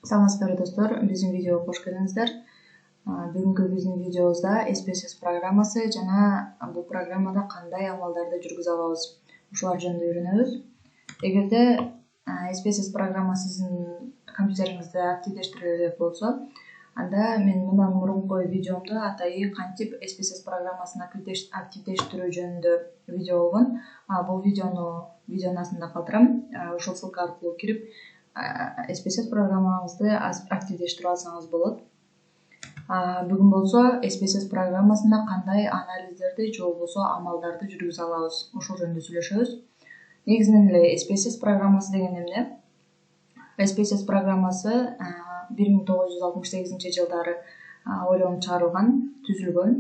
Саламатсыздарбы достор, биздин видеого кош келиңиздер. Бүгүнкү биздин видеобузда SPSS программасы жана бул программада кандай амалдарды жүргүзө алабыз, ушулар жөнүндө үйрөнөбүз. Эгерде SPSS программасы сиздин компьютериңизде активдештирилген болсо, анда мен мындан мурунку видеомдо атайы кантип SPSS программасын активдештирүү жөнүндө видео болгон. Бул видеонун астында калтырам. Ошол ссылка аркылуу кирип SPSS программаңызды активдештирип алсаңыз болот. Бүгүн болсо SPSS программасында кандай анализдерди же болбосо амалдарды жүргүзө алабыз, ошол жөнүндө сүйлөшөбүз. Негизинен эле SPSS программасы деген эмне? SPSS программасы 1968 жылдары ойлонуп чыгарылган, түзүлгөн.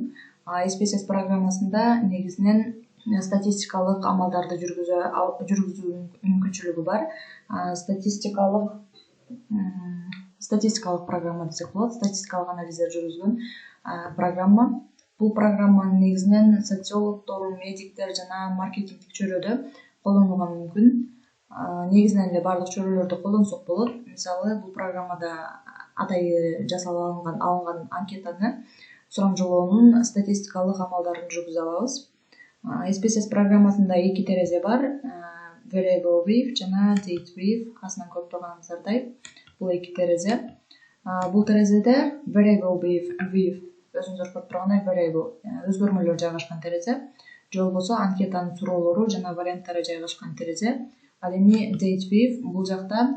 SPSS программасында негизинен статистикалык амалдарды жүргүзүү мүмкүнчүлүгү бар. Статистикалык программа десек болот. Статистикалык анализдер жүргүзгөн программа. Бул программаны негизинен социологдор, медиктер жана маркетингдик чөйрөдө колдонууга мүмкүн. Негизинен эле бардык чөйрөлөрдө колдонсок болот. Мисалы, бул программада атайы жасалып алынган анкетаны сурамжылоонун статистикалык амалдарын жүргүзө алабыз. SPSS программасында 2 терезе бар. Variable Weave жана Date Weave. Астынан көрүп турганыңыздардай, бул 2 терезе. Бул терезеде Variable Weave өзүңүздөр көрүп тургандай variable өзгөрмөлөр жайгашкан терезе, же болбосо анкетанын суроолору жана варианттары жайгашкан терезе. Ал эми Date Weave бул жакта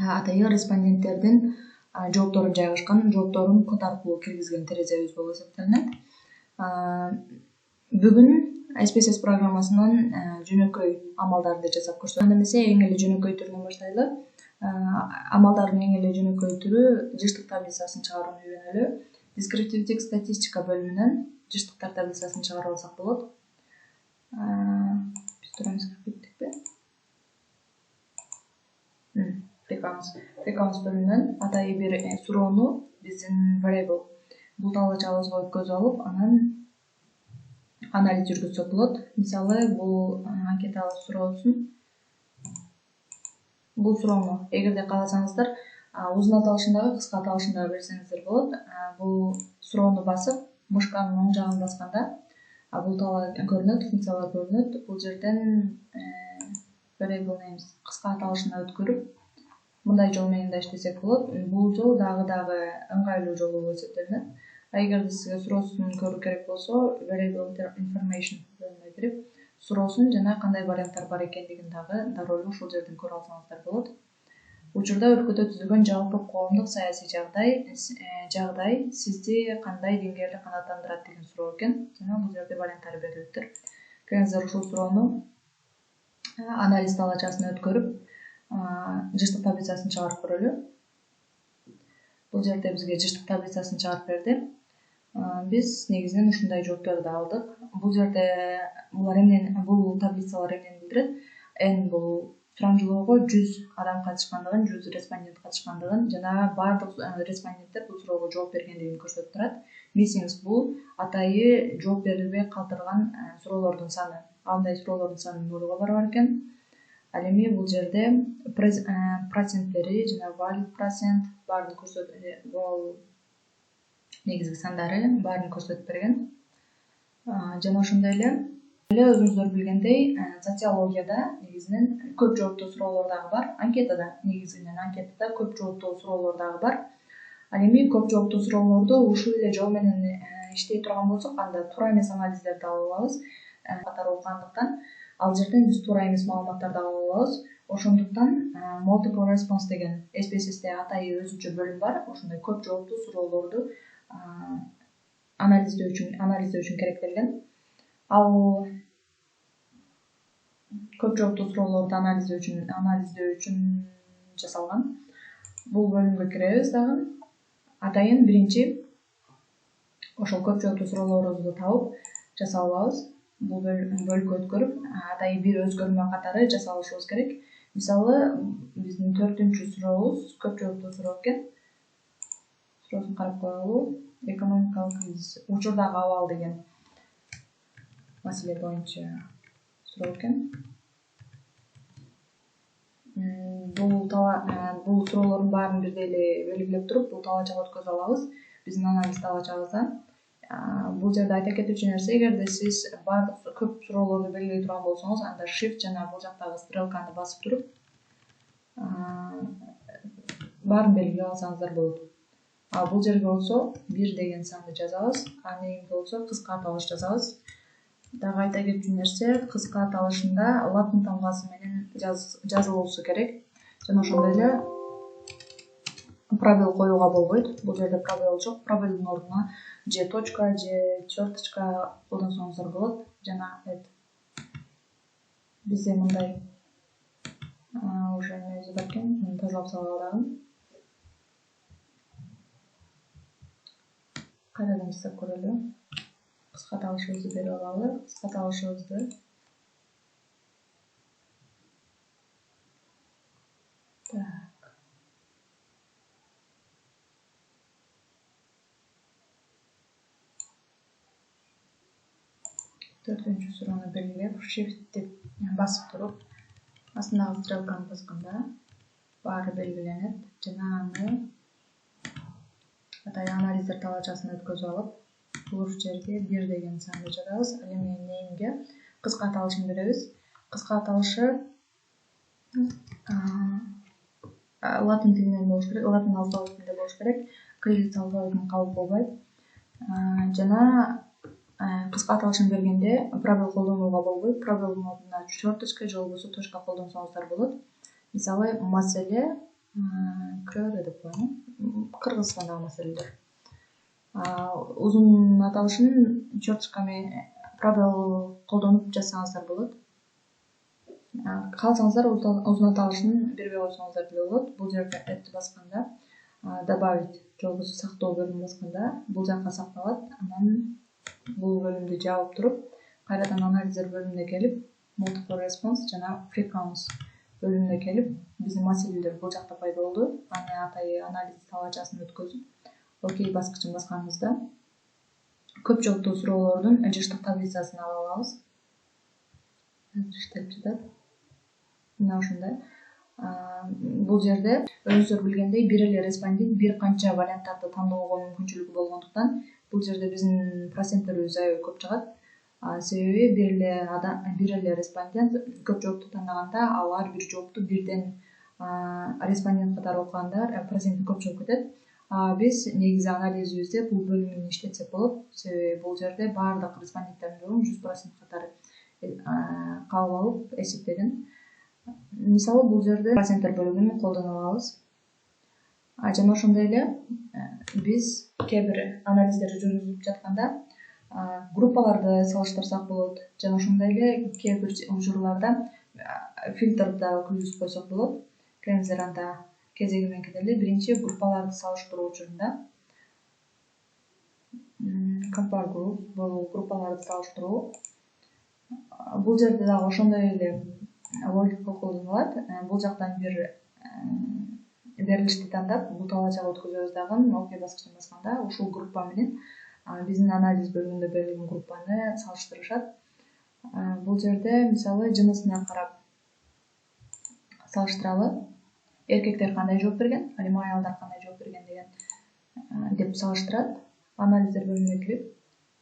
атайы респонденттердин жооптору жайгашкан, жоопторун код аркылуу киргизген терезебиз болуп эсептелинет. Бүгүн SPSS программасынын жөнөкөй амалдарды жасап көрсөтөм. Анда эмесе эң эле жөнөкөй түрүнөн баштайлы. Амалдардын эң эле жөнөкөй түрү жыштык таблицасын чыгарууну үйрөнөлү. Дескриптивдик статистика бөлүмүнөн жыштыктар таблицасын чыгарып алсак болот. Биз турамызга кеттикпи? Frequency бөлүмүнөн атайы бир суроону биздин variable бул табличабызга өткөзүп алып, анан анализ жүргүзсөк болот. Мисалы, бул анкеталык суроосун. Бул суроону эгерде кааласаңыздар, узун аталышындагы, кыска аталышындагы берсеңиздер болот. Бул суроону басып, мышканын оң жагын басканда бул таба көрүнөт, функциялар көрүнөт. Бул жерден variable names кыска аталышына өткөрүп, мындай жол менен да иштесек болот. Бул жол дагы ыңгайлуу жол болуп эсептелинет. Эгерде сизге суроосун көрүү керек болсо, variable information бөлүмүнө кирип, суроосун жана кандай варианттар бар экендигин дагы дароо эле ушул жерден көрүп алсаңыздар болот. Учурда өлкөдө түзүлгөн жалпы коомдук саясий жагдай сизди кандай деңгээлде канааттандырат деген суроо экен. Жана бул жерде варианттары берилиптир. Келиңиздер ушул суроону анализ талачасына өткөрүп, жыштык таблицасын чыгарып көрөлү. Бул жерде бизге жыштык таблицасын чыгарып берди. Биз негизинен ушундай жоопторду алдык. Бул жерде бул таблицалар эмнени билдирет? N бул сурамжылоого 100 адам катышкандыгын, 100 респондент катышкандыгын жана бардык респонденттер бул суроого жооп бергендигин көрсөтүп турат. Missings бул атайы жооп берилбей калтырган суроолордун саны. Андай суроолордун саны 0 барабар экен. Ал эми бул жерде проценттери жана valid процент баарын көрсөтүп, бул негизги сандары баарын көрсөтүп берген. Жана ошондой эле өзүңүздөр билгендей, социологияда негизинен көп жооптуу суроолор дагы бар. Негизинен анкетада көп жооптуу суроолор дагы бар. Ал эми көп жооптуу суроолорду ушул эле жол менен иштей турган болсок, анда туура эмес анализдерди ала алабыз. Катары окугандыктан ал жерден биз туура эмес маалыматтарды ала алабыз. Ошондуктан multiple response деген SPSS'те атайы өзүнчө бөлүм бар. Ошондой көп жооптуу суроолорду анализдөө үчүн керектелген. Ал көп жооптуу суроолорду анализдөө үчүн жасалган. Бул бөлүмгө киребиз дагы. Атайын биринчи ошол көп жооптуу суроолорубузду таап жасап алабыз. Бул бөлүккө өткөрүп, атайы бир өзгөрмө катары жасап алышыбыз керек. Мисалы, биздин 4-үнчү сурообуз көп жооптуу суроо экен. Суроосын карап коелу. Экономикалык кризис, учурдагы абал деген маселе боюнча суроо экен. бул суроолордун баарын бирдей эле белгилеп туруп, бул талаачага өткөзүп алабыз биздин анализ талаачабыздан. Бул жерде айта кетүүчү нерсе, эгерде сиз баардык көп суроолорду белгилей турган болсоңуз, анда shift жана бул жактагы стрелканы басып туруп баарын белгилеп алсаңыздар болот. Бул жерге болсо 1 деген санды жазабыз, анейинки болсо кыска аталыш жазабыз. Дагы айта кетүүчү нерсе, кыска аталышында латын тамгасы менен жазылуусу керек. Жана ошондой эле пробел коюуга болбойт. Бул жерде пробел жок. Пробелдин ордуна же точка, же черточка колдонсоңуздар болот. Жана бизде мындай уже эмеси бар экен, муну тазалап салып дагы. Кайрадан жасап көрөлү. Кыска аталышыбызды берип алалы. Кыска аталышыбызды төртүнчү суроону белгилеп, shift басып туруп, астындагы стрелканы басканда баары белгиленет. Жана аны атай анализдер талаачасына өткөзүп алып, бул жерге 1 деген санды жазабыз. Ал эми неймге кыска аталышын беребиз. Кыска аталышы латын тилинен болуш керек, латын алфавитинде болуш керек. Кириллица алфавитин кабыл болбойт. Жана кыска аталышын бергенде пробел колдонууга болбойт. Пробелдин ордуна черточка же болбосо точка колдонсоңуздар болот. Мисалы, маселе крөдө деп коем. Кыргызстандагы маселелер. Узун аталышын черточка менен пробел колдонуп жазсаңыздар болот. Кааласаңыздар узун аталышын бербей койсоңуздар деле болот. Бул жерге add басканда, добавить же болбосо сактоо бөлүмүн басканда бул жакка сакталат. Анан бул бөлүмдү жаап туруп, кайрадан анализдер бөлүмүнө келип, multiple response жана frequency бөлүмүнө келип, биздин маселелер бул жакта пайда болду. Аны атай анализ талаачасын өткөзүп, окей баскычын басканыбызда көп жолдуу суроолордун жыштык таблицасын ала алабыз. Жыштап жатат. Мына ошондой. Бул жерде өзүңүздөр билгендей бир эле респондент бир канча варианттарды тандоого мүмкүнчүлүгү болгондуктан бул жерде биздин проценттерибиз аябай көп чыгат. Себеби бир эле респондент көп жоопту тандаганда, ал ар бир жоопту бирден респондент катары окуганда проценти көп чыгып кетет. Биз негизи анализибизде бул бөлүмүн иштетсек болот. Себеби бул жерде баардык респонденттердин жообун 100% катары кабыл алып эсептеген. Мисалы, бул жерде проценттер бөлүгүн колдоно алабыз. Жана ошондой эле биз кээ бир анализдерди жүргүзүп жатканда группаларды салыштырсак болот. Жана ошондой эле кээ бир учурларда фильтрди да киргизип койсок болот. Келиңиздер, анда кезеги менен кетели. Биринчи, группаларды салыштыруу учурунда compare group, бул группаларды салыштыруу. Бул жерде дагы ошондой эле логика колдонулат. Бул жактан бир берилишти тандап, бул талаачага өткөзөбүз дагы, окей баскычын басканда ушул группа менен биздин анализ бөлүмүндө берилген группаны салыштырышат. Бул жерде мисалы жынысына карап салыштыралы. Эркектер кандай жооп берген, ал эми аялдар кандай жооп берген деп салыштырат. Анализдер бөлүмүнө кирип,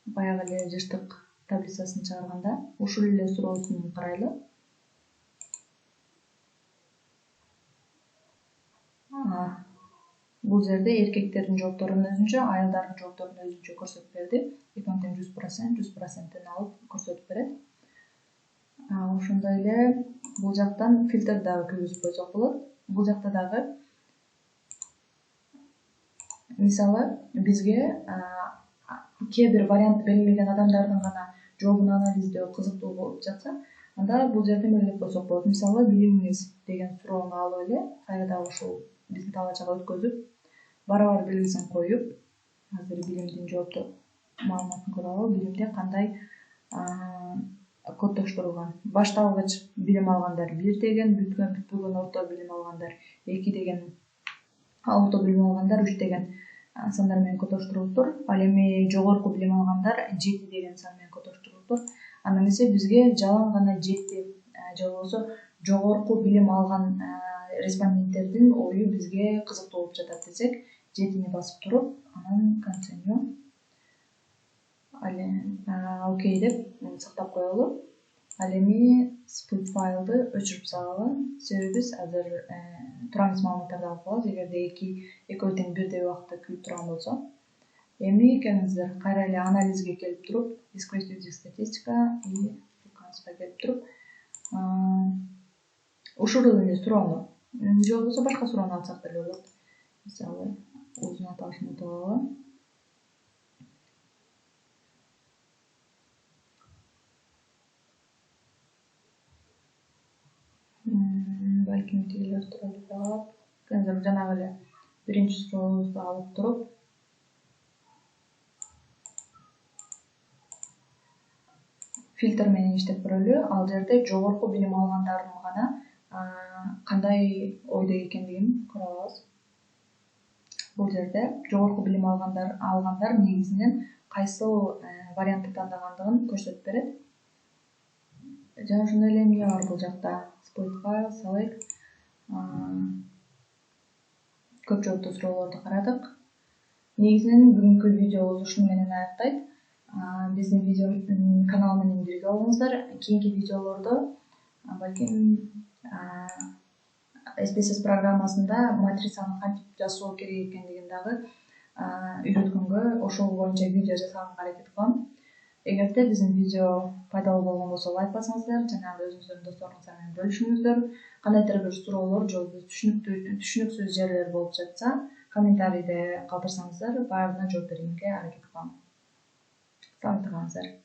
баягы эле жыштык таблицасын чыгарганда ушул эле суроосун карайлы. Бул жерде эркектердин жоопторун өзүнчө, аялдардын жоопторун өзүнчө көрсөтүп берди. 100%, алып көрсөтүп берет. Ошондой эле бул жактан фильтр дагы киргизип койсок болот. Бул жакта дагы мисалы бизге кээ бир вариант белгилеген адамдардын гана жообун анализдөө кызыктуу болуп жатса, анда бул жерде белгилеп койсок болот. Мисалы, билимиңиз деген суроону алып эле, кайра дагы ушул биздин талаачага өткөзүп, барабар белгисин коюп, азыр билимдин жоопту маалыматын көрүп алалы. Билимде кандай коддоштурулган. Башталгыч билим алгандар 1 деген, бүтпөгөн орто билим алгандар 2 деген, орто билим алгандар 3 деген сандар менен коддоштурулуптур. Ал эми жогорку билим алгандар 7 деген сан менен коддоштурулуптур. Анда эмесе бизге жалаң гана 7 же болбосо жогорку билим алган респонденттердин ою бизге кызыктуу болуп жатат десек, 7-ни басып туруп, анан continue окей деп сактап коелу. Ал эми split файлды өчүрүп салалы. Себеби биз азыр турамыз маалыматтарды алып калабыз, эгерде экөө тең бирдей убакытта күйүп турган болсо. Эми келиңиздер, кайра эле анализге келип туруп, discrete using статистика и frequency'га келип туруп, ушул эле суроону, же болбосо башка суроону алсак деле болот. Мисалы, uzun аталышын утуп алалы. Балким тигилер туруп алып, кызым жанагы эле биринчи сурообузду алып туруп, фильтр менен иштеп көрөлү. Ал жерде жогорку билим алгандардын гана кандай ойдо экендигин көрө алабыз. Бул жерде жогорку билим алгандар негизинен кайсыл вариантты тандагандыгын көрсөтүп берет. Жана ошондой эле эмне бар бул жакта? Split file, select. Көп жооптуу суроолорду карадык. Негизинен бүгүнкү видеобуз ушуну менен аяктайт. Биздин видео канал менен бирге болуңуздар. Кийинки видеолордо балким SPSS программасында матрицаны кантип жасоо керек экендигин дагы үйрөткөнгө, ошол боюнча видео жасаганга аракет кылам. Эгерде биздин видео пайдалуу болгон болсо лайк басыңыздар, жана өзүңүздөрдүн досторуңуздар менен бөлүшүңүздөр. Кандайдыр бир суроолор же түшүнүксүз жерлер болуп жатса, комментарийде калтырсаңыздар, баарына жооп бергенге аракет кылам. Саламатта калыңыздар.